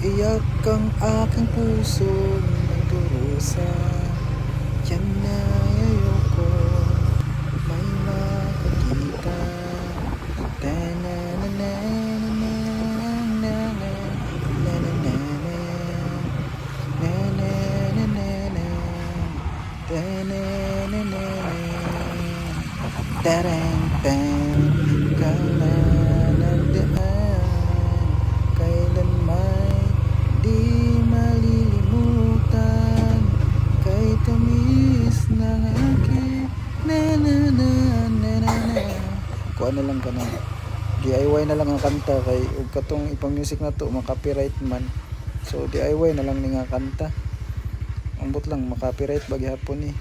Iyak ang aking puso nagdurusa. Yan na ayoko may makakita. Tarang-tang, kalanandaan, kailan may di malilimutan, kay tamis ng aking na. Kuha na lang ka na. DIY na lang ang kanta kay ug katong ipang music na to makapiright man. So DIY na lang ni nga kanta. Ambot lang makapiright bagi hapon ni.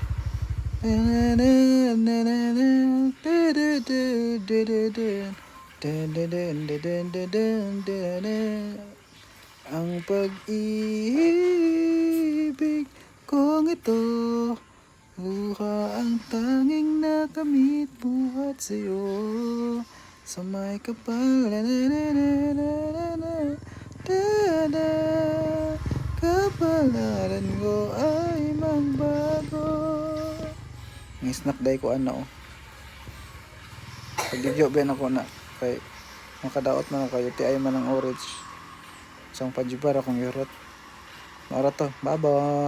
Ang pag-ibig kong ito, luha ang tanging nakamit buhat sa'yo. Sa may kapal, kapalaran ko ay magbago. Ang snack day ko ano oh. Pag-video ben ako na kay makadaot man ako ti ay man ang orange. Sang pajubar akong yurot. Mara to. Bye-bye.